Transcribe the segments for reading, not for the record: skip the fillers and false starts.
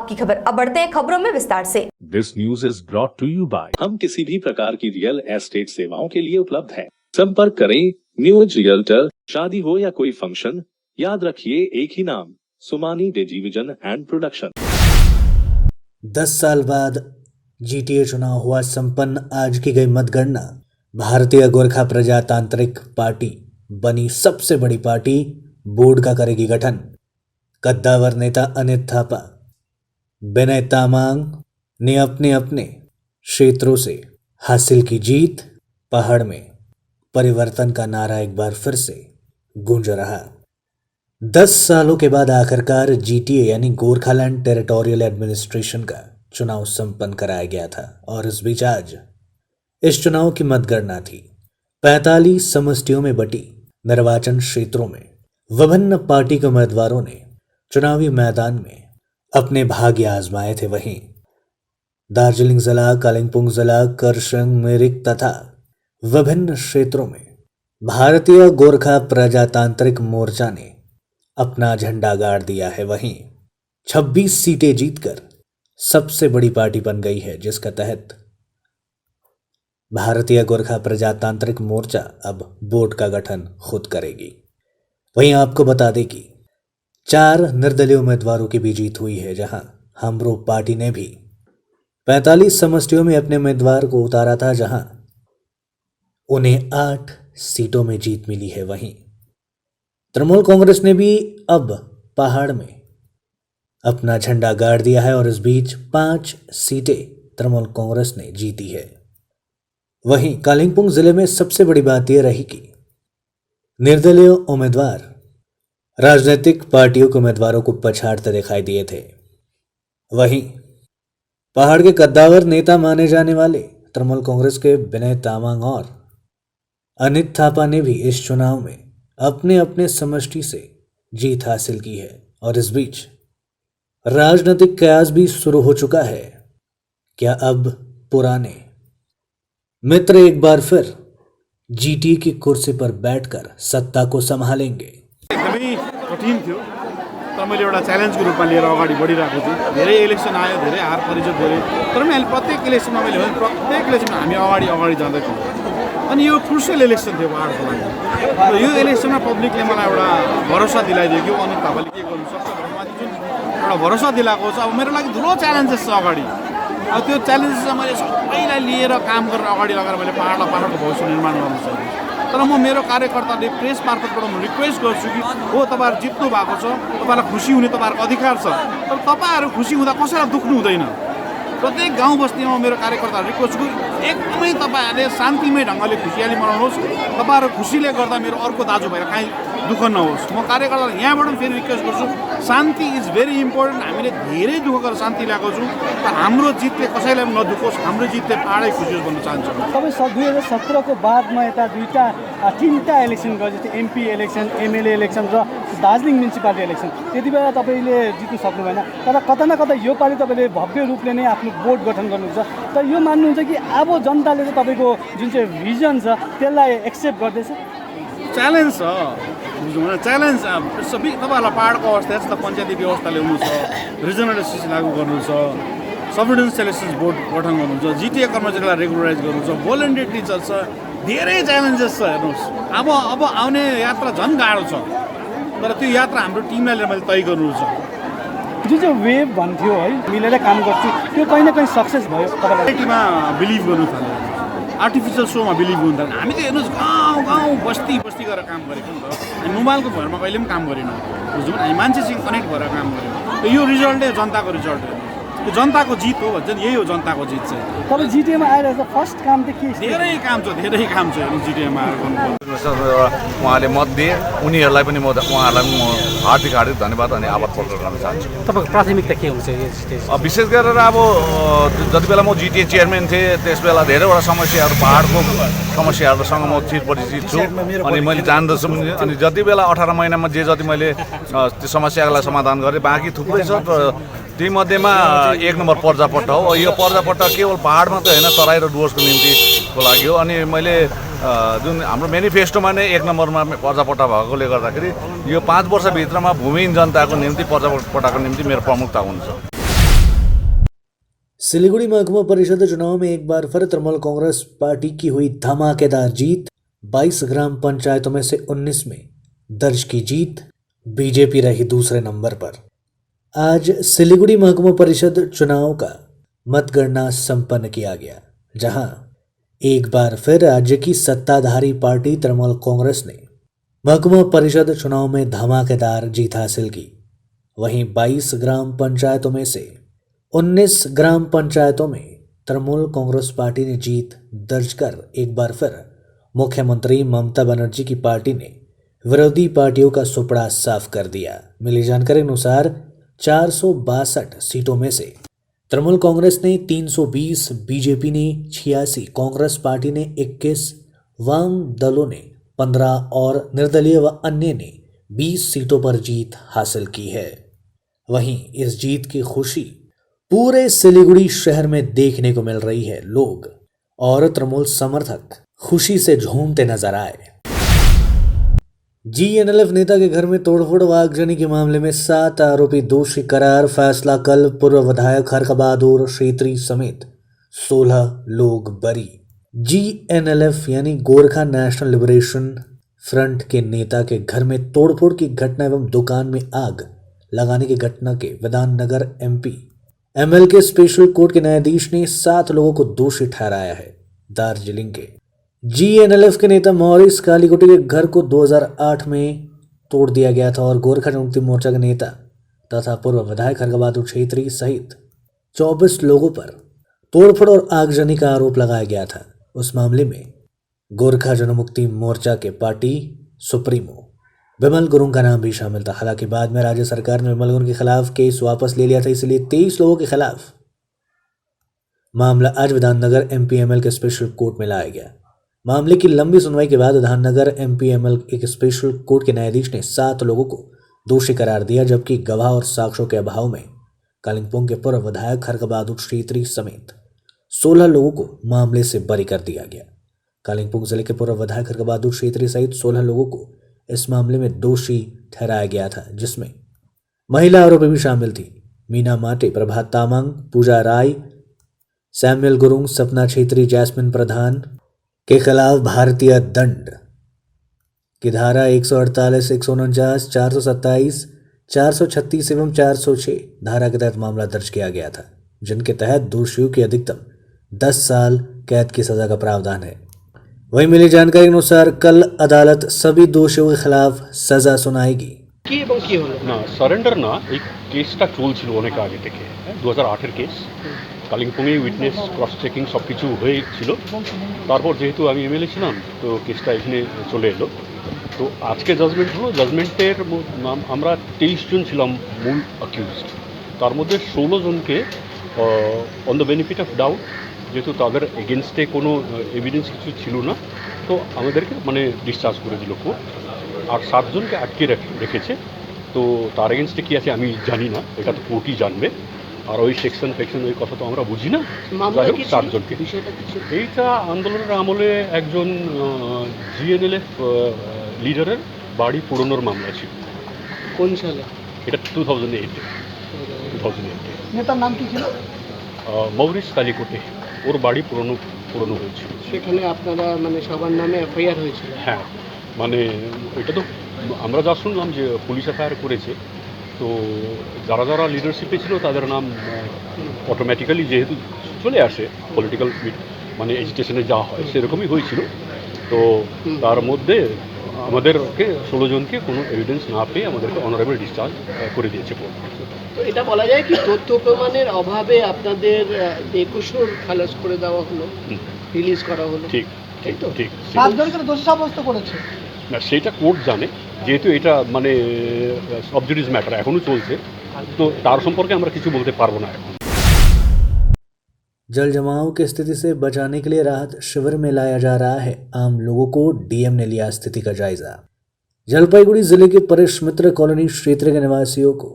की खबर अब बढ़ते हैं खबरों में विस्तार से। This news is brought to you by हम किसी भी प्रकार की रियल एस्टेट सेवाओं के लिए उपलब्ध हैं। संपर्क करें न्यूज रियल्टर। शादी हो या कोई फंक्शन, याद रखिए एक ही नाम, सुमानी डिजीविजन एंड प्रोडक्शन। 10 साल बाद जीटीए चुनाव हुआ संपन्न। आज की गई मतगणना भारतीय गोरखा प्रजातांत्रिक पार्टी बनी सबसे बड़ी पार्टी। बोर्ड का करेगी गठन। कद्दावर नेता अनित थापा, विनय तामांग ने अपने अपने क्षेत्रों से हासिल की जीत। पहाड़ में परिवर्तन का नारा एक बार फिर से गूंज रहा। 10 सालों के बाद आखिरकार जीटीए यानी गोरखालैंड टेरिटोरियल एडमिनिस्ट्रेशन का चुनाव संपन्न कराया गया था और इस बीच आज इस चुनाव की मतगणना थी। 45 समष्टियों में बटी निर्वाचन क्षेत्रों में विभिन्न पार्टी के उम्मीदवारों ने चुनावी मैदान में अपने भाग्य आजमाए थे। वहीं दार्जिलिंग जिला, कालिंपोंग जिला, करसंग, मिरिक तथा विभिन्न क्षेत्रों में भारतीय गोरखा प्रजातांत्रिक मोर्चा ने अपना झंडा गाड़ दिया है। वहीं 26 सीटें जीतकर सबसे बड़ी पार्टी बन गई है, जिसका तहत भारतीय गोरखा प्रजातांत्रिक मोर्चा अब बोर्ड का गठन खुद करेगी। वहीं आपको बता दें कि 4 निर्दलीय उम्मीदवारों की भी जीत हुई है, जहां हमरो पार्टी ने भी 45 समष्टियों में अपने उम्मीदवार को उतारा था, जहां उन्हें 8 सीटों में जीत मिली है। वहीं तृणमूल कांग्रेस ने भी अब पहाड़ में अपना झंडा गाड़ दिया है और इस बीच 5 सीटें तृणमूल कांग्रेस ने जीती है। वहीं कालिंपोंग जिले में सबसे बड़ी बात यह रही कि निर्दलीय उम्मीदवार राजनीतिक पार्टियों के उम्मीदवारों को पछाड़ते दिखाई दिए थे। वहीं पहाड़ के कद्दावर नेता माने जाने वाले तृणमूल कांग्रेस के विनय तामांग और अनित थापा ने भी इस चुनाव में अपने अपने समष्टि से जीत हासिल की है और इस बीच राजनीतिक कयास भी शुरू हो चुका है। क्या अब पुराने मित्र एक बार फिर जीटी की कुर्सी पर बैठकर सत्ता को संभालेंगे? एकदमै कठिन थियो, तर मैले एउटा च्यालेन्जको रूपमा लिएर अगाडि बढिरहेको थिएँ। धेरै इलेक्सन आयो, धेरै हार परिचय गऱ्यो, तर पनि अहिले प्रत्येक इलेक्सनमा मैले भने प्रत्येक इलेक्सनमा हामी अगाडि जाँदै थियौँ। अनि यो क्रुसियल इलेक्सन थियो पहाडको लागि। र यो इलेक्सनमा पब्लिकले मलाई एउटा भरोसा दिलाइदियो कि अनित थापाले के गर्नु सक्छ भनेर मलाई जुन एउटा भरोसा दिलाएको छ। अब मेरो लागि ठुलो च्यालेन्जेस छ अगाडि। अब त्यो च्यालेन्जेसमा मैले सबैलाई लिएर काम गरेर अगाडि लगेर मैले पहाडको भविष्य निर्माण गर्नु सक्छु। तर म मेरो कार्यकर्ताले प्रेस मार्फतबाट म रिक्वेस्ट गर्छु कि हो, तपाईँहरू जित्नु भएको छ, तपाईँलाई खुसी हुने तपाईँहरूको अधिकार छ, तर तपाईँहरू खुसी हुँदा कसैलाई दुख्नु हुँदैन। प्रत्येक गाउँ बस्तीमा मेरो कार्यकर्ताहरू रिक्वेस्ट छु, एकदमै तपाईँहरूले शान्तिमय ढङ्गले खुसियाली मनाउनुहोस्। तपाईँहरू खुसीले गर्दा मेरो अर्को दाजु भएर काहीँ दुःख नहोस्। म कार्यकर्तालाई यहाँबाट पनि फेरि रिक्वेस्ट गर्छु, शान्ति इज भेरी इम्पोर्टेन्ट। हामीले धेरै दुःख गरेर शान्ति ल्याएको छौँ, तर हाम्रो जितले कसैलाई पनि नदुखोस्, हाम्रो जितले पाहाडै खुसी होस् भन्न चाहन्छु। तपाईँ 2017को बादमा यता 3टा इलेक्सन गरे, जस्तै एमपी इलेक्सन, एमएलए इलेक्सन र दार्जिलिङ म्युनिसिपालिटी इलेक्सन। त्यति बेला तपाईँले जित्नु सक्नु भएन, तर कता न कता यो पालि तपाईँले भव्य रूपले नै आफ्नो बोर्ड गठन गर्नुहुन्छ। तर यो मान्नुहुन्छ कि अब जनताले चाहिँ तपाईँको जुन चाहिँ भिजन छ त्यसलाई एक्सेप्ट गर्दैछ? च्यालेन्ज छ, च्यालेन्ज सबै तपाईँहरूलाई पाहाडको अवस्था यस्तो पञ्चायती व्यवस्था ल्याउनु छ, रिजनल एसोसिएसन लागू गर्नु छ, सब्सिडेन्स सेलेक्सन बोर्ड गठन गर्नु छ, जिटिए कर्मचारीलाई रेगुलराइज गर्नु छ, भोलिन्टियर टिचर छ, धेरै च्यालेन्जेस छ। हेर्नुहोस्, अब आउने यात्रा झन् गाह्रो छ, तर त्यो यात्रा हाम्रो टिमलाई लिएर मैले तय गर्नु छ। जुन चाहिँ वेभ भन्थ्यो है, मिलेर काम गर्छु, त्यो कहीँ न कहीँ सक्सेस भयो। तपाईँलाई रियालिटीमा बिलिभ गर्नु थाल्यो, आर्टिफिसियल सोमा बिलिभ गर्नु थाल्यो। हामी त हेर्नुहोस् गाउँ बस्ती गरेर काम गरेको नि त। हामी मोबाइलको भरमा कहिले पनि काम गरेनौँ, बुझ्यौँ। हामी मान्छेसँग कनेक्ट भएर काम गऱ्यौँ। यो रिजल्टै जनताको रिजल्ट हो, यो जनताको जित हो भन्छ नि, यही हो जनताको जित चाहिँ। तपाईँ जिटिएमा आएर फर्स्ट काम त के? धेरै काम छ जिटिएमा आएर गर्नुपर्छ। उहाँले मत दिए, उनीहरूलाई पनि उहाँहरूलाई पनि म हार्दिक धन्यवाद अनि आभार प्रकट गर्न चाहन्छु। तपाईँको प्राथमिकता के हुन्छ? विशेष गरेर अब जति बेला म जिटिए चेयरम्यान थिएँ त्यस बेला धेरैवटा समस्याहरू, पहाडको समस्याहरूसँग म चिरपरिचित छु अनि मैले जान्दछु। अनि जति बेला 18 महिनामा जति मैले त्यो समस्यालाई समाधान गरेँ, बाँकी थुप्रै छ। ती मध्येमा 1 नम्बर पर्जापट्टा हो। यो पर्जापट्टा केवल पहाड मात्रै होइन, तराई र डुवर्सको निम्तिको लागि हो। अनि मैले जुन हाम्रो मेनिफेस्टोमा नै 1 नम्बरमा पर्जापट्टा भएकोले गर्दाखेरि यो 5 वर्षभित्रमा भूमिहीन जनताको निम्ति पर्जापट्टाको निम्ति मेरो प्रमुखता हुन्छ। सिलीगुड़ी महकुमा परिषद चुनाव में एक बार फिर तृणमूल कांग्रेस पार्टी की हुई धमाकेदार जीत। 22 ग्राम पंचायतों में से 19 में दर्ज की जीत। बीजेपी रही दूसरे नंबर पर। आज सिलीगुड़ी महकुमा परिषद चुनाव का मतगणना संपन्न किया गया, जहां एक बार फिर राज्य की सत्ताधारी पार्टी तृणमूल कांग्रेस ने महकुमा परिषद चुनाव में धमाकेदार जीत हासिल की। वहीं 22 ग्राम पंचायतों में से 19 ग्राम पंचायतों में तृणमूल कांग्रेस पार्टी ने जीत दर्ज कर एक बार फिर मुख्यमंत्री ममता बनर्जी की पार्टी ने विरोधी पार्टियों का सुपड़ा साफ कर दिया। मिली जानकारी अनुसार 462 सीटों में से तृणमूल कांग्रेस ने 320, बीजेपी ने 86, कांग्रेस पार्टी ने 21, वाम दलों ने 15 और निर्दलीय व अन्य ने 20 सीटों पर जीत हासिल की है। वहीं इस जीत की खुशी पूरे सिलीगुड़ी शहर में देखने को मिल रही है। लोग और तृणमूल समर्थक खुशी से झूमते नजर आए। जीएनएलएफ नेता के घर में तोड़फोड़ व आगजनी के मामले में 7 आरोपी दोषी करार। फैसला कल। पूर्व विधायक हरक बहादुर छेत्री समेत 16 लोग बरी। जीएनएलएफ यानी गोरखा नेशनल लिबरेशन फ्रंट के नेता के घर में तोड़फोड़ की घटना एवं दुकान में आग लगाने की घटना के विधाननगर एमएल के स्पेशल कोर्ट के न्यायाधीश ने 7 लोगों को दोषी ठहराया है। दार्जिलिंग के जीएनएलएफ के नेता मॉरिस कालीकोटी के घर को 2008 में तोड़ दिया गया था और गोरखा जनमुक्ति मोर्चा के नेता तथा पूर्व विधायक हरक बहादुर छेत्री सहित 24 लोगों पर तोड़फोड़ और आगजनी का आरोप लगाया गया था। उस मामले में गोरखा जनमुक्ति मोर्चा के पार्टी सुप्रीमो विमल गुरुंग का नाम भी शामिल था। हालांकि बाद में राज्य सरकार ने विमल गुरुंग के खिलाफ केस वापस ले लिया था, इसलिए 23 लोगों के खिलाफ मामला आज विधाननगर एमपीएमएल के स्पेशल कोर्ट में लाया गया। मामले की लंबी सुनवाई के बाद विधाननगर एमपीएमएल एक स्पेशल कोर्ट के न्यायाधीश ने 7 लोगों को दोषी करार दिया, जबकि गवाह और साक्ष्यों के अभाव में कालिम्पोंग के पूर्व विधायक हरक बहादुर छेत्री समेत 16 लोगों को मामले से बरी कर दिया गया। कालिम्पोंग जिले के पूर्व विधायक हरक बहादुर छेत्री सहित 16 लोगों को इस मामले में दोषी ठहराया गया था, जिसमें महिला आरोपी भी शामिल थी। मीना माटे, प्रभात तामांग, पूजा राय, सैमुअल गुरुंग, सपना छेत्री, जैस्मिन प्रधान के खिलाफ भारतीय दंड की धारा 148, 149, 427, 436 एवं 406 धारा के तहत मामला दर्ज किया गया था, जिनके तहत दोषियों की अधिकतम 10 साल कैद की सजा का प्रावधान है। वहीं मिली जानकारी अनुसार कल अदालत सभी दोषियों के खिलाफ सजा सुनाएगी। না সারেন্ডার না, এই কেসটা চলছিল অনেক আগে থেকে, 2008-এর কেস। কালিম্পংয়ে উইটনেস ক্রস চেকিং সব কিছু হয়েছিল। তারপর যেহেতু আমি এমএলএ ছিলাম, তো কেসটা এখানে চলে এলো। তো আজকে জাজমেন্ট হলো। জাজমেন্টের আমরা 23 জন ছিলাম মূল অ্যাকিউজড। তার মধ্যে 16 জনকে on the benefit of doubt, যেহেতু তাদের এগেনস্টে কোনো এভিডেন্স কিছু ছিল না, তো আমাদেরকে মানে ডিসচার্জ করে দিল কোর্ট। আর 7 জনকে আটকে রেখেছে। তো তার এগেনস্টে কী আছে আমি জানি না, এটা তো কোর্টই জানবে। আর ওই সেকশন ওই কথা তো আমরা বুঝি না। যাই হোক, 7 জনকে। এইটা আন্দোলনের আমলে একজন জিএনএলএফ লিডারের বাড়ি পোড়ানোর মামলা ছিল। কোন সালে? এটা 2008 নেতার নাম কি ছিল? মৌরিস কালিকোটে। ওর বাড়ি পুরনো হয়েছিল। সেখানে আপনারা মানে সবার নামে এফআইআর হয়েছিল? হ্যাঁ, মানে এটা তো আমরা যা শুনলাম যে পুলিশ এফআইআর করেছে। তো যারা যারা লিডারশিপে ছিল তাদের নাম অটোমেটিক্যালি যেহেতু চলে আসে, পলিটিক্যাল মানে এজিটেশনে যা হয় সেরকমই হয়েছিল। তো তার মধ্যে আমাদেরকে 16 জনকে কোনো এভিডেন্স না পেয়ে আমাদেরকে অনারেবল ডিসচার্জ করে দিয়েছে কোর্ট। তো এটা বলা যায় কি তথ্য প্রমাণের অভাবে আপনাদের 21 খালাস করে দেওয়া হলো, রিলিজ করা হলো? ঠিক ঠিক ঠিক। 7 জনকে দোষী সাব্যস্ত করেছে না, সেটা কোর্ট জানে, যেহেতু এটা মানে সাবজুডিস ম্যাটার এখনো চলছে, তো তার সম্পর্কে আমরা কিছু বলতে পারবো না এখন। जल जमाव की स्थिति से बचाने के लिए राहत शिविर में लाया जा रहा है आम लोगों को। डीएम ने लिया स्थिति का जायजा। जलपाईगुड़ी जिले के परेश मित्र कॉलोनी क्षेत्र के निवासियों को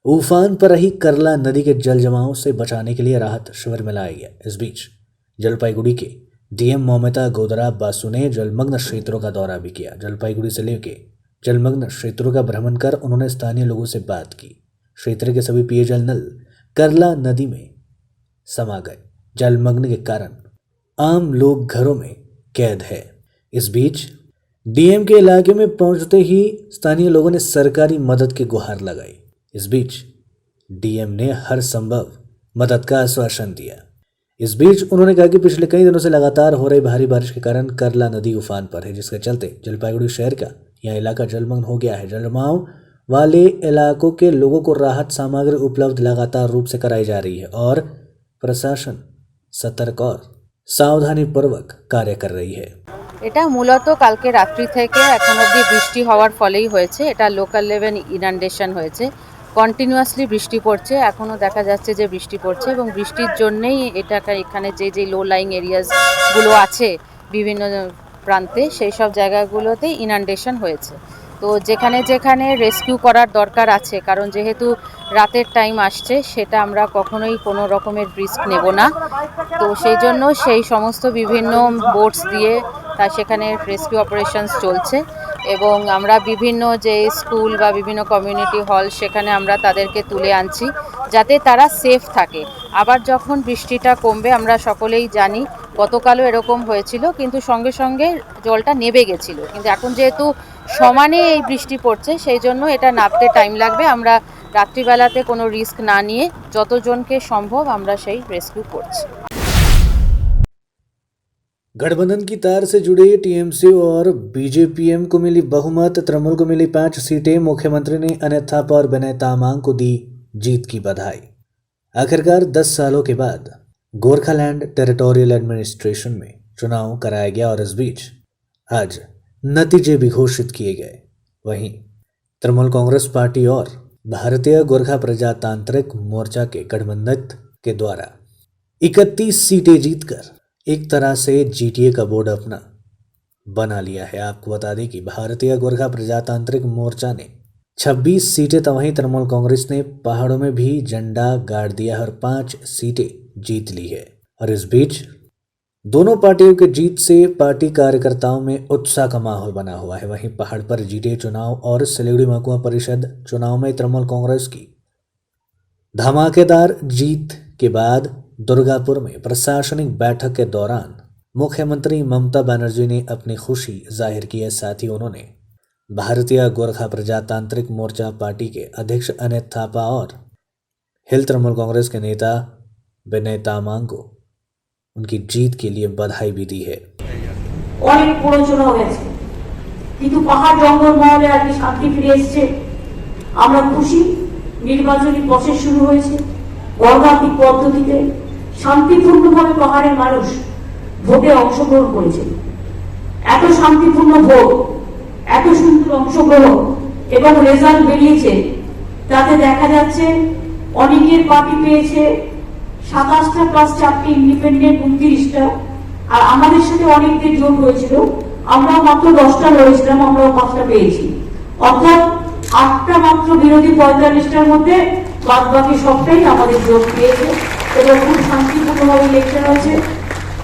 उफान पर रही करला नदी के जल जमाव से बचाने के लिए राहत शिविर में लाया गया। इस बीच जलपाईगुड़ी के डीएम मौमिता गोदरा बासु ने जलमग्न क्षेत्रों का दौरा भी किया। जलपाईगुड़ी जिले के जलमग्न क्षेत्रों का भ्रमण कर उन्होंने स्थानीय लोगों से बात की। क्षेत्र के सभी पेयजल नल करला नदी में समा गए। जलमग्न के कारण आम लोग घरों में कैद है। इस बीच डीएम के इलाके में पहुंचते ही स्थानीय लोगों ने सरकारी मदद की गुहार लगाई। इस बीच डीएम ने हर संभव मदद का आश्वासन दिया। इस बीच उन्होंने कहा कि पिछले कई दिनों से लगातार हो रही भारी बारिश के कारण करला नदी उफान पर है, जिसके चलते जलपाईगुड़ी शहर का यह इलाका जलमग्न हो गया है। जलजमाव वाले इलाकों के लोगों को राहत सामग्री उपलब्ध लगातार रूप से कराई जा रही है और प्रशासन सतर्क और सावधानी पूर्वक कार्य कर रही है। এটা মূলত কালকে রাত্রি থেকে এখন অবধি বৃষ্টি হওয়ার ফলেই হয়েছে। এটা লোকাল লেভেল ইনান্ডেশন হয়েছে, কন্টিনিউয়াসলি বৃষ্টি পড়ছে, এখনও দেখা যাচ্ছে যে বৃষ্টি পড়ছে এবং বৃষ্টির জন্যেই এটা এখানে যে লো লাইং এরিয়াসগুলো আছে বিভিন্ন প্রান্তে সেই সব জায়গাগুলোতে ইনান্ডেশন হয়েছে। তো যেখানে যেখানে রেস্কিউ করার দরকার আছে, কারণ যেহেতু রাতের টাইম আসছে, সেটা আমরা কখনোই কোনো রকমের রিস্ক নেব না। তো সেই জন্য সেই সমস্ত বিভিন্ন বোটস দিয়ে সেখানে রেস্কিউ অপারেশনস চলছে এবং আমরা বিভিন্ন যে স্কুল বা বিভিন্ন কমিউনিটি হল সেখানে আমরা তাদেরকে তুলে আনছি যাতে তারা সেফ থাকে। আবার যখন বৃষ্টিটা কমবে, আমরা সকলেই জানি গতকালও এরকম হয়েছিল, কিন্তু সঙ্গে সঙ্গে জলটা নেমে গেছিলো, কিন্তু এখন যেহেতু সমানে এই বৃষ্টি পড়ছে সেই জন্য এটা নামতে টাইম লাগবে। আমরা রাত্রিবেলাতে কোনো রিস্ক না নিয়ে যতজনকে সম্ভব আমরা সেই রেস্কিউ করছি। गठबंधन की तार से जुड़े टीएमसी और बीजेपीएम को मिली बहुमत, तृणमूल को मिली 5 सीटें। मुख्यमंत्री ने अनित थापा और विनय तामांग को दी जीत की बधाई। आखिरकार 10 सालों के बाद गोरखालैंड टेरिटोरियल एडमिनिस्ट्रेशन में चुनाव कराया गया और इस बीच आज नतीजे भी घोषित किए गए। वहीं तृणमूल कांग्रेस पार्टी और भारतीय गोरखा प्रजातांत्रिक मोर्चा के गठबंधन के द्वारा 31 सीटें जीतकर एक तरह से जीटीए का बोर्ड अपना बना लिया है। आपको बता दें कि भारतीय गोरखा प्रजातांत्रिक मोर्चा ने 26 सीटें, तो वहीं तृणमूल कांग्रेस ने पहाड़ों में भी झंडा गाड़ दिया और 5 सीटें जीत ली है। और इस बीच दोनों पार्टियों के जीत से पार्टी कार्यकर्ताओं में उत्साह का माहौल बना हुआ है। वहीं पहाड़ पर जीटीए चुनाव और सिलीगुड़ी महकुमा परिषद चुनाव में तृणमूल कांग्रेस की धमाकेदार जीत के बाद दुर्गापुर में प्रशासनिक बैठक के दौरान मुख्यमंत्री ममता बनर्जी ने अपनी खुशी जाहिर की है। साथ ही उन्होंने भारतीय गोरखा प्रजातांत्रिक मोर्चा पार्टी के अध्यक्ष अनित थापा और हिल तृणमूल कांग्रेस के नेता विनय तामांग को उनकी जीत के लिए बधाई भी दी है। অনেক প্ররোচনা হয়েছে, কিন্তু পাহাড় জঙ্গল মহলে আর কি শান্তি ফিরে এসেছে। আমরা খুশি, নির্বাচনী প্রসেস শুরু হয়েছে গণতান্ত্রিক পদ্ধতিতে। শান্তিপূর্ণভাবে পাহাড়ের মানুষ ভোটে অংশগ্রহণ করেছে। এত শান্তিপূর্ণ ভোট, এত সুন্দর অংশগ্রহণ এবং রেজাল্ট বেরিয়েছে, তাতে দেখা যাচ্ছে অনেকের পার্টি পেয়েছে 27টা প্লাস 4টি ইন্ডিপেন্ডেন্ট 29টা, আর আমাদের সাথে অনেকদের জোট হয়েছিল। আমরা মাত্র 10টা লড়েছিলাম, আমরাও 5টা পেয়েছি। অর্থাৎ 8টা মাত্র বিরোধী 45টার মধ্যে বাদ বাকি সবটাই আমাদের জোট পেয়েছে এবং খুব শান্তিপূর্ণভাবে ইলেকশন হয়েছে।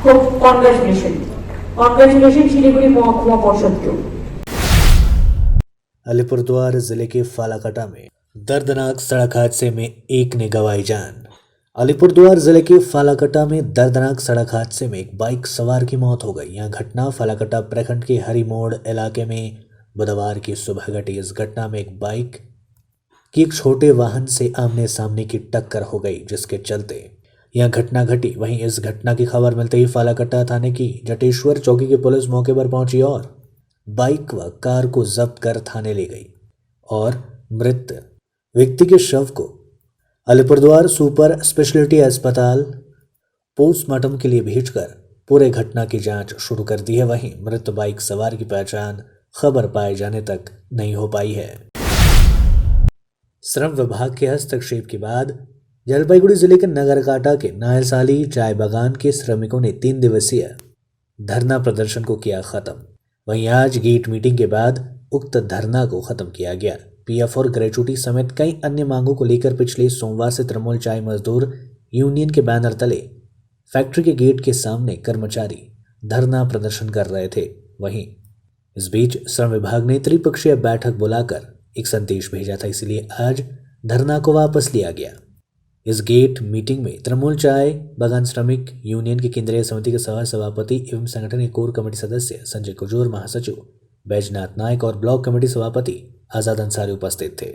খুব কনগ্রেচুলেশন শিলিগুড়ি মহকুমা পরিষদকেও। अलीपुरद्वार जिले के फालाकटा में दर्दनाक सड़क हादसे में एक ने गंवाई जान। अलीपुरद्वार जिले के फालाकटा में दर्दनाक सड़क हादसे में एक बाइक सवार की मौत हो गई। यह घटना फालाकटा प्रखंड के हरी मोड़ इलाके में बुधवार की सुबह घटी। इस घटना में एक बाइक की एक छोटे वाहन से आमने सामने की टक्कर हो गई, जिसके चलते यह घटना घटी। वहीं इस घटना की खबर मिलते ही फालाकटा थाने की जटेश्वर चौकी की पुलिस मौके पर पहुंची और बाइक व कार को जब्त कर थाने ले गई और मृत व्यक्ति के शव को अलीपुरद्वार सुपर स्पेशलिटी अस्पताल पोस्टमार्टम के लिए भेजकर पूरे घटना की जांच शुरू कर दी है। वहीं मृत बाइक सवार की पहचान खबर पाए जाने तक नहीं हो पाई है। श्रम विभाग के हस्तक्षेप के बाद जलपाईगुड़ी जिले के नगरकाटा के नायलसाली चाय बागान के श्रमिकों ने 3 दिवसीय धरना प्रदर्शन को किया खत्म। वहीं आज गेट मीटिंग के बाद उक्त धरना को खत्म किया गया। पीएफ और ग्रेचुटी समेत कई अन्य मांगों को लेकर पिछले सोमवार से तृणमूल चाय मजदूर यूनियन के बैनर तले फैक्ट्री के गेट के सामने कर्मचारी धरना प्रदर्शन कर रहे थे। वहीं इस बीच श्रम विभाग ने त्रिपक्षीय बैठक बुलाकर एक संदेश भेजा था, इसलिए आज धरना को वापस लिया गया। इस गेट मीटिंग में तृणमूल चाय बागान श्रमिक यूनियन की केंद्रीय समिति के सह सभापति एवं संगठन के कोर कमेटी सदस्य संजय कुजूर, महासचिव बैजनाथ नायक और ब्लॉक कमेटी सभापति आजाद अंसारी उपस्थित थे।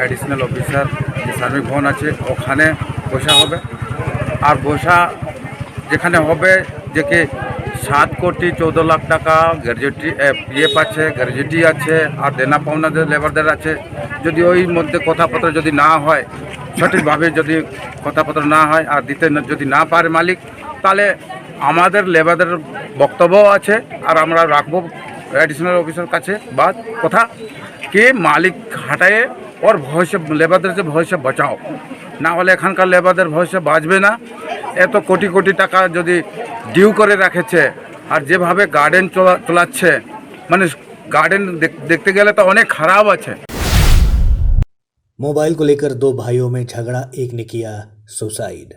एडिशनल ऑफिसर सार्विक भवन আছে ওখানে বসা হবে আর বসা যেখানে হবে যে কি 7 কোটি 14 লাখ টাকা গ্র্যাজুইটি পিএফ আছে, গ্র্যাজুইটি আছে আর দেনা পাওনাদের লেবারদের আছে। যদি ওই মধ্যে কথাপত্র যদি না হয়, সঠিকভাবে যদি কথাপত্র না হয় আর দিতে যদি না পারে মালিক, তাহলে আমাদের লেবারদের বক্তব্য আছে আর আমরা রাখবো এডিশনাল অফিসার কাছে বা কথা कि मालिक हटाए और भविष्य लेबारদের যে ভবিষ্য বাঁচাও, না হলে এখানকার লেবারদের ভবিষ্য বাঁচবে না। এত কোটি কোটি টাকা যদি ডিউ করে রাখেছে আর যেভাবে গার্ডেন চলাচ্ছে, মানে গার্ডেন দেখতে गले तो অনেক খারাপ আছে। मोबाइल को लेकर दो भाइयों में झगड़ा, एक ने किया सुसाइड।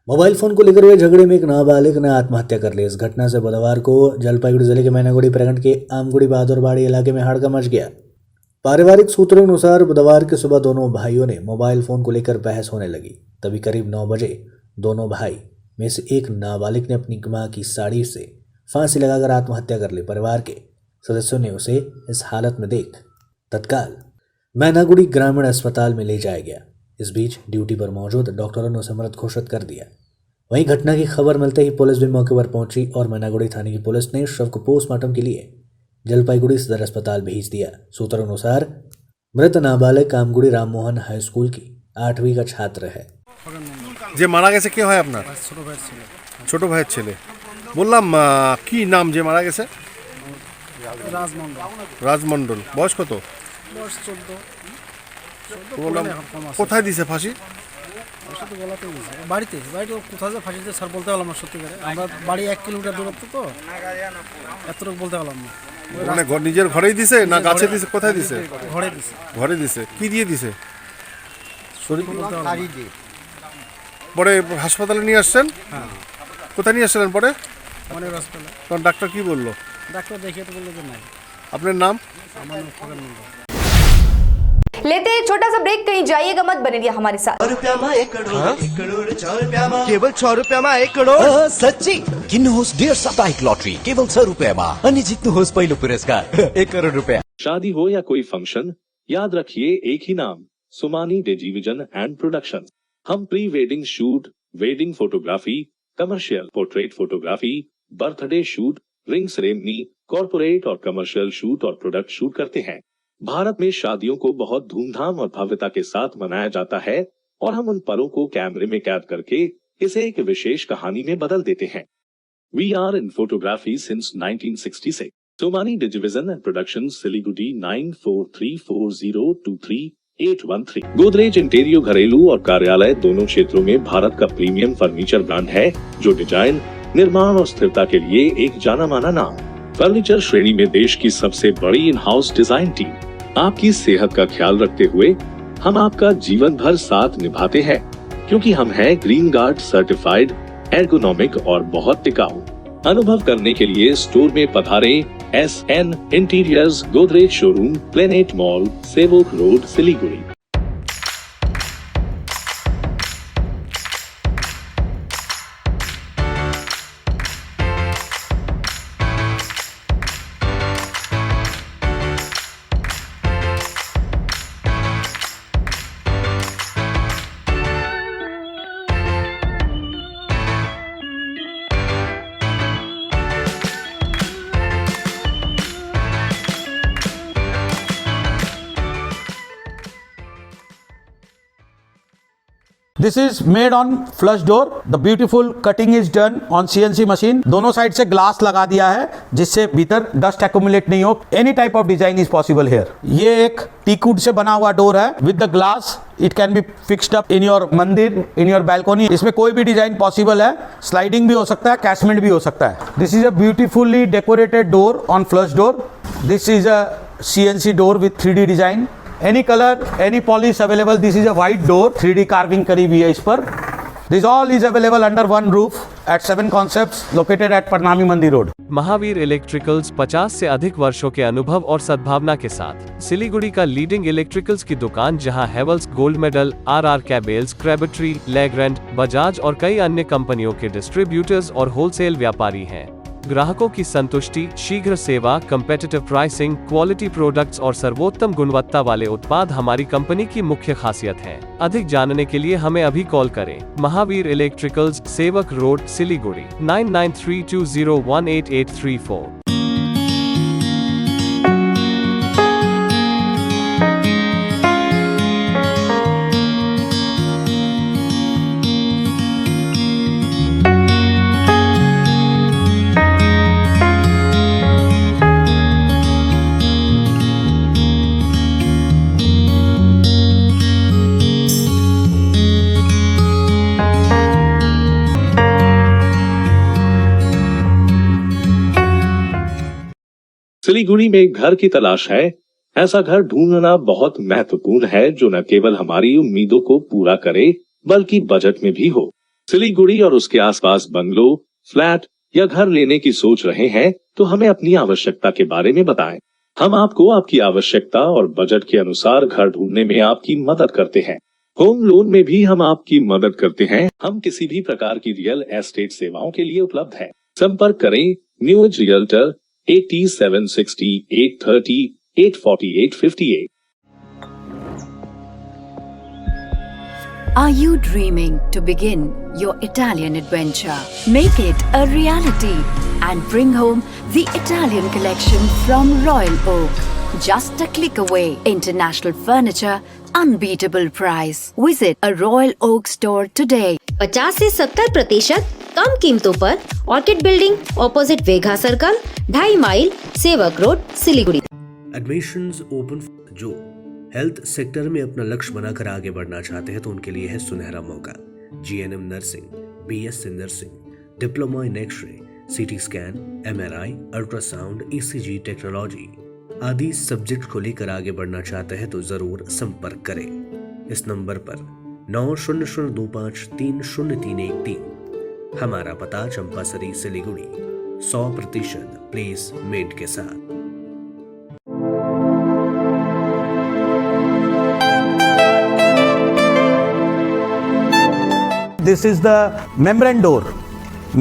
मोबाइल फोन को लेकर हुए झगड़े में एक नाबालिग ने आत्महत्या कर ली। इस घटना से बुधवार को जलपाईगुड़ी जिले के मैनागुड़ी प्रखंड के आमगुड़ी बहादुरबाड़ी इलाके में हड़कंप मच गया। पारिवारिक सूत्रों के अनुसार बुधवार की सुबह दोनों भाइयों ने मोबाइल फोन को लेकर बहस होने लगी। तभी करीब 9 बजे दोनों भाई में से एक नाबालिग ने अपनी मां की साड़ी से फांसी लगाकर आत्महत्या कर ली। परिवार के सदस्यों ने उसे इस हालत में देख तत्काल मैनागुड़ी ग्रामीण अस्पताल में ले जाया गया। इस बीच ड्यूटी पर मौजूद डॉक्टरों ने उसे मृत घोषित कर दिया। वहीं घटना की खबर मिलते ही पुलिस भी मौके पर पहुंची और मैनागुड़ी थाने की पुलिस ने शव को पोस्टमार्टम के लिए जलपाईगुड़ी सदर अस्पताल भेज दिया। सूत्रों अनुसार मृत नाबालिग कामगुड़ी राममोहन हाई स्कूल की 8वीं का छात्र है। যে মারা গেছে কে হয় আপনার? ছোট ভাইয়ের ছেলে। বললাম কি নাম যে মারা গেছে? রাজমন্ডল। বয়স কত? বয়স 14। বললাম কোথায় দিছে ফাঁসি? বাড়িতে কোথায় যে ফাঁসি দিয়ে স্যার বলতে পারলাম না সত্যি করে। আমরা বাড়ি 1 কিলোমিটার দূরত্ব তো এতটুকু বলতে পারলাম না। মানে নিজের ঘরেই দিছে না গাছে দিছে? কোথায় দিছে? ঘরে দিছে। ঘরে দিছে। কি দিয়ে দিছে? শরীর বলতে পারলাম না। পরে হাসপাতালে নিয়ে আসছেন? হ্যাঁ। কোথায় নিয়ে আসলেন পরে? মানে হাসপাতালে। তখন ডাক্তার কি বললো? ডাক্তার দেখিয়ে তো বললো যে নাই। আপনার नाम? আমার নাম ফকর মন্ডল। लेते हैं एक छोटा सा ब्रेक, कहीं जाइएगा मत, बने रहिए हमारे साथ। केवल 6 रुपयामा 1 करोड सच्ची किन्नुहोस् डेढ साप्ताहिक लटरी केवल 6 रुपयामा अनि जित्नुहोस् पहिलो पुरस्कार 1 करोड रुपया। शादी हो या कोई फंक्शन, याद रखिए एक ही नाम, सुमानी टेलीविजन एंड प्रोडक्शन। हम pre wedding shoot, wedding photography, commercial portrait photography, birthday shoot, ring ceremony, corporate और कमर्शियल शूट और प्रोडक्ट शूट करते हैं। भारत में शादियों को बहुत धूमधाम और भव्यता के साथ मनाया जाता है और हम उन पलों को कैमरे में कैद करके इसे एक विशेष कहानी में बदल देते हैं। We are in photography since 1966. Somani Digivision and Productions, Siliguri 9434023813। Godrej interior घरेलू और कार्यालय दोनों क्षेत्रों में भारत का प्रीमियम फर्नीचर ब्रांड है, जो डिजाइन, निर्माण और स्थिरता के लिए एक जाना माना नाम। फर्नीचर श्रेणी में देश की सबसे बड़ी इन हाउस डिजाइन टीम आपकी सेहत का ख्याल रखते हुए हम आपका जीवन भर साथ निभाते हैं, क्योंकि हम हैं ग्रीन गार्ड सर्टिफाइड, एर्गोनॉमिक और बहुत टिकाऊ। अनुभव करने के लिए स्टोर में पधारें। SN interiors, Godrej showroom, planet mall, Sevoke road, Siliguri. This is made on flush door. The beautiful cutting is done on CNC machine. दोनों साइड से ग्लास लगा दिया है जिससे भीतर डस्ट एक्यूमुलेट नहीं हो। Any type of design is possible here. ये एक टीकवुड से बना हुआ डोर है with the glass. It can be fixed up in your mandir, in your balcony. इसमें कोई भी डिजाइन पॉसिबल है। स्लाइडिंग भी हो सकता है, कैसमेंट भी हो सकता है। This is a beautifully decorated door on flush door. This is a CNC door with 3D design. Any color, any polish available. This is a white door, 3D carving करी हुई है इस पर। This all is available under one roof. at 7 Concepts located at Parnami Mandi Road. Mahavir electricals 50 से अधिक वर्षों के अनुभव और सद्भावना के साथ सिलीगुड़ी का लीडिंग इलेक्ट्रिकल्स की दुकान, जहां Havells gold medal, RR cables, Crabtree, Legrand, Bajaj और कई अन्य कंपनियों के डिस्ट्रीब्यूटर्स और होलसेल व्यापारी हैं। ग्राहकों की संतुष्टि, शीघ्र सेवा, कम्पेटिटिव प्राइसिंग, क्वालिटी प्रोडक्ट्स और सर्वोत्तम गुणवत्ता वाले उत्पाद हमारी कंपनी की मुख्य खासियत है। अधिक जानने के लिए हमें अभी कॉल करें। महावीर इलेक्ट्रिकल्स, सेवक रोड, सिलीगुड़ी 9932018834। सिलीगुड़ी में एक घर की तलाश है। ऐसा घर ढूंढना बहुत महत्वपूर्ण है जो न केवल हमारी उम्मीदों को पूरा करे बल्कि बजट में भी हो। सिलीगुड़ी और उसके आसपास बंगलो, फ्लैट या घर लेने की सोच रहे हैं तो हमें अपनी आवश्यकता के बारे में बताएं। हम आपको आपकी आवश्यकता और बजट के अनुसार घर ढूंढने में आपकी मदद करते हैं। होम लोन में भी हम आपकी मदद करते हैं। हम किसी भी प्रकार की रियल एस्टेट सेवाओं के लिए उपलब्ध हैं। संपर्क करें new age realtor 8760 830 848 58। Are you dreaming to begin your Italian adventure? Make it a reality and bring home the Italian collection from Royal Oak. Just a click away. International furniture, unbeatable price. Visit a Royal Oak store today. 50 से 70% कम कीमतों पर Orchid building, opposite Vega circle, 2.5 mile, Sevoke road, Siliguri. Admissions open. जो health sector में अपना लक्ष्य बनाकर आगे बढ़ना चाहते हैं तो उनके लिए है सुनहरा मौका। GNM nursing, BSc nursing, diploma in X-ray, CT scan, MRI, ultrasound, ECG technology आदि सब्जेक्ट को लेकर आगे बढ़ना चाहते हैं तो जरूर संपर्क करें इस नंबर पर 9002530313। हमारा पता चंपासरी, सिलीगुड़ी। 100% प्लेसमेंट के साथ। This is the membrane door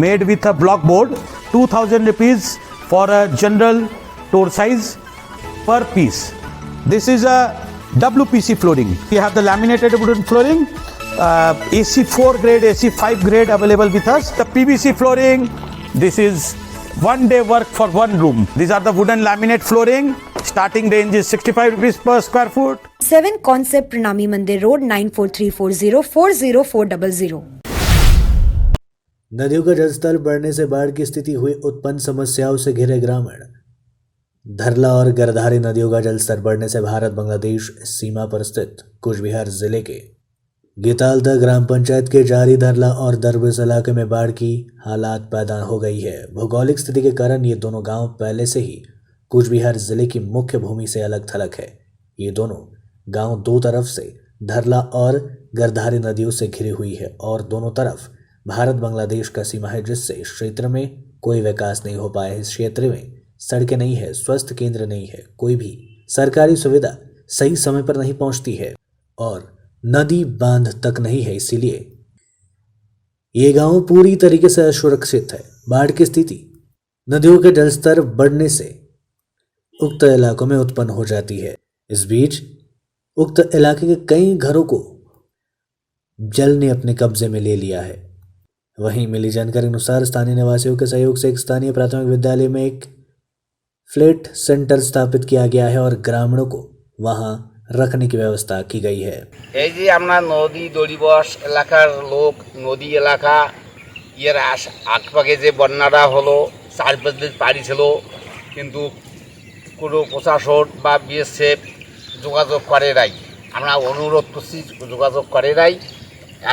made with a block board. 2000 rupees for a general door size per piece. This is a WPC flooring. We have the laminated wooden flooring, AC4 grade, AC5 grade available with us. The PVC flooring, this is 1 day work for 1 room. These are the wooden laminate flooring. Starting range is 65 rupees per square foot. 7 Concept, Pranami Mandir Road, 9434040400। नदियों का जलस्तर बढ़ने से बाढ़ की स्थिति हुई उत्पन्न समस्याओं से घिरे ग्रामीण। धरला और गरधारी नदियों का जलस्तर बढ़ने से भारत बांग्लादेश सीमा पर स्थित कुचबिहार जिले के गीतालदा ग्राम पंचायत के जारी धरला और दरबस इलाके में बाढ़ की हालात पैदा हो गई है। भौगोलिक स्थिति के कारण ये दोनों गांव पहले से ही कुचबिहार जिले की मुख्य भूमि से अलग थलग है। ये दोनों गांव दो तरफ से धरला और गरधारी नदियों से घिरी हुई है और दोनों तरफ भारत बांग्लादेश का सीमा है, जिससे इस क्षेत्र में कोई विकास नहीं हो पाया है। इस क्षेत्र में सड़कें नहीं है, स्वास्थ्य केंद्र नहीं है, कोई भी सरकारी सुविधा सही समय पर नहीं पहुंचती है और नदी बांध तक नहीं है। इसीलिए ये गांव पूरी तरीके से असुरक्षित है। बाढ़ की स्थिति नदियों के जलस्तर बढ़ने से उक्त इलाकों में उत्पन्न हो जाती है। इस बीच उक्त इलाके के कई घरों को जल ने अपने कब्जे में ले लिया है। वहीं मिली जानकारी अनुसार स्थानीय निवासियों के सहयोग से एक स्थानीय प्राथमिक विद्यालय में एक फ्लैट सेंटर स्थापित किया गया है और ग्रामीणों को वहां रखने की व्यवस्था की गई है। এই যে আমরা নদী দড়িবস এলাকার লোক, নদী এলাকা এর আশপাশে যে বন্যাটা হলো, চারপাশে পানি ছিল, কিন্তু কোনো প্রশাসন বা বিএসএফ যোগাযোগ করে নাই। আমরা অনুরোধ করছি, যোগাযোগ করে নাই।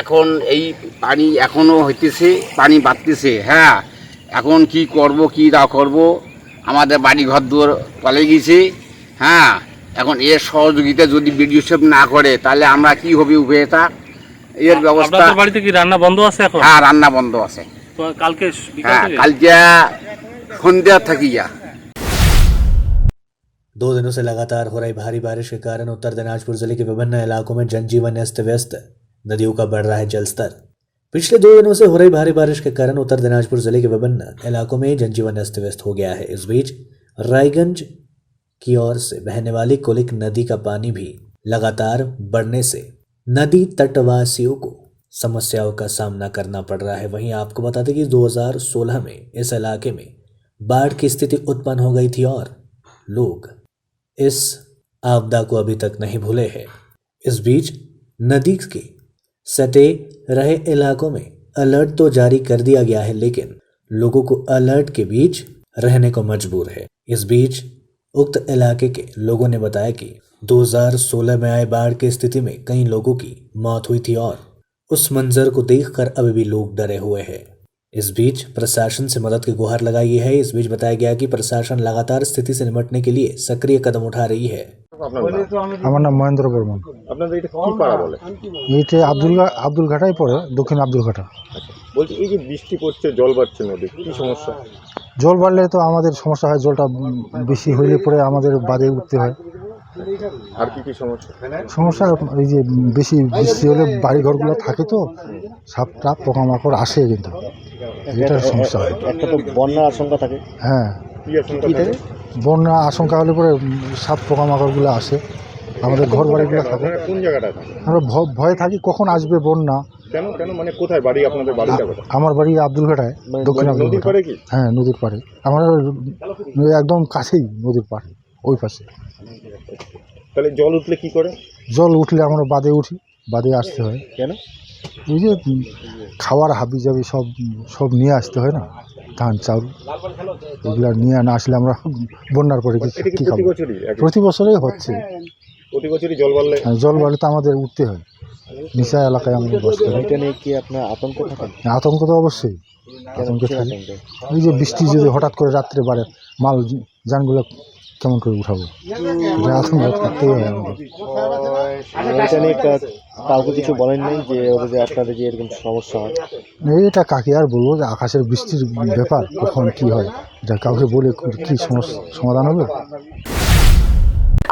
এখন এই পানি এখনও হইতেছে, পানি বাড়তেছে। হ্যাঁ, এখন কি করব কি না করব, আমাদের বাড়ি ঘর দুয়ার তলে গেছে। হ্যাঁ, এখন এর সহযোগিতা যদি বিডিও না করে তাহলে আমরা কি হবে উপায়টা, এর ব্যবস্থা। আপনাদের বাড়িতে কি রান্না বন্ধ আছে এখন? হ্যাঁ, রান্না বন্ধ আছে। তো কালকে হ্যাঁ কালকে সন্ধ্যা থাকিয়া 2 दिनों से लगातार हो रही भारी बारिश के कारण उत्तर दिनाजपुर जिले के विभिन्न इलाकों में जनजीवन अस्त व्यस्त, नदियों का बढ़ रहा है जलस्तर। पिछले 2 दिनों से हो रही भारी बारिश के कारण उत्तर दिनाजपुर जिले के विभिन्न इलाकों में जनजीवन अस्त व्यस्त हो गया है। इस बीच रायगंज की ओर से बहने वाली कुलिक नदी का पानी भी लगातार बढ़ने से नदी तटवासियों को समस्याओं का सामना करना पड़ रहा है। वहीं आपको बता दें कि 2016 में इस इलाके में बाढ़ की स्थिति उत्पन्न हो गई थी और लोग इस आपदा को अभी तक नहीं भूले हैं। इस बीच नदी के सटे रहे इलाकों में अलर्ट तो जारी कर दिया गया है, लेकिन लोगों को अलर्ट के बीच रहने को मजबूर है। इस बीच उक्त इलाके के लोगों ने बताया कि 2016 में आए बाढ़ की स्थिति में कई लोगों की मौत हुई थी और उस मंजर को देखकर अभी भी लोग डरे हुए हैं। इस बीच प्रशासन से मदद की गुहार लगाई है। इस बीच बताया गया कि प्रशासन लगातार स्थिति से निपटने के लिए सक्रिय कदम उठा रही है। আমার নাম মহেন্দ্র বর্মন। আপনাদের এটা কি পাড়া বলে? এইটা আব্দুল ঘাটাই পড়ে, দক্ষিণ আব্দুল ঘাটা। বলছি এই যে বৃষ্টি পড়ছে, জল বাড়ছে নদী, কি সমস্যা? জল বাড়লে তো আমাদের সমস্যা হয়, জলটা বেশি হইলে পরে আমাদের বাদে উঠতে হয়। আর কি কি সমস্যা? সমস্যা এই যে বেশি বৃষ্টি হলে বাড়ি ঘরগুলো থাকে তো সাপ টাপ পোকামাকড় আসে, কিন্তু এটা সমস্যা হয়। একটা তো বন্যার আশঙ্কা থাকে। হ্যাঁ, কি আশঙ্কা থাকে? বন্যা আশঙ্কা হলে পরে সাপ পোকামাকড়গুলো আসে, আমাদের ঘর বাড়িগুলো থাকে। কোন জায়গাটা থাকে? আমরা ভয়ে থাকি কখন আসবে বন্যা। কেন কেন মানে কোথায় বাড়ি আপনাদের? বাড়িটা কোথায়? আমার বাড়ি আব্দুল ঘাটায়, দক্ষিণ আব্দুল নদীর পাড়ে কি? হ্যাঁ, নদীর পাড়ে। আমার একদম কাছেই নদীর পাড়ে, ওই পাশে। তাহলে জল উঠলে কি করে? জল উঠলে আমরা বাদে উঠি, বাদে আসতে হয়। কেন? ওই যে খাওয়ার হাবি যাবি সব নিয়ে আসতে হয় না, ধান চাউল এগুলো নিয়ে না আসলে আমরা বন্যার পরে কি খাবো? প্রতি বছরই হচ্ছে। প্রতি বছরই জল বাড়লে? জল বাড়লে তো আমাদের উঠতে হয়। নিচা এলাকায় আমরা বাস করি। এটা নিয়ে কি আপনার আতঙ্ক থাকে? আতঙ্ক তো অবশ্যই আতঙ্কে থাকে। ওই যে বৃষ্টি যদি হঠাৎ করে রাত্রে বাড়ে, মাল যানগুলো কেমন করে উঠাবো, এটা আতঙ্ক থাকতেই হয় আমাদের। এটা নিয়ে কাউকে কিছু বলেন নাই যে আপনাদের যে এরকম সমস্যা হয়? এটা কাকে আর বলবো, যে আকাশের বৃষ্টির ব্যাপার, কখন কি হয় এটা কাউকে বলে কি সমস্যা সমাধান হবে?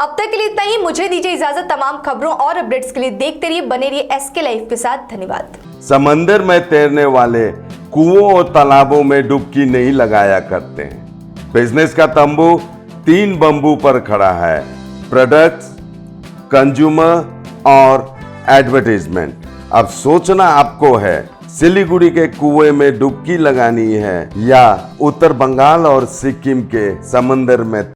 अब तक के लिए इतना ही। मुझे दीजिए इजाजत। तमाम खबरों और अपडेट्स के लिए देखते रहिए, बने रहिए SK लाइव के साथ। धन्यवाद। समंदर में तैरने वाले कुओं और तालाबों में डुबकी नहीं लगाया करते हैं। बिजनेस का तंबू 3 बंबू पर खड़ा है: प्रोडक्ट्स, कंज्यूमर और एडवर्टाइजमेंट। अब सोचना आपको है, सिलीगुड़ी के कुएं में डुबकी लगानी है या उत्तर बंगाल और सिक्किम के समंदर में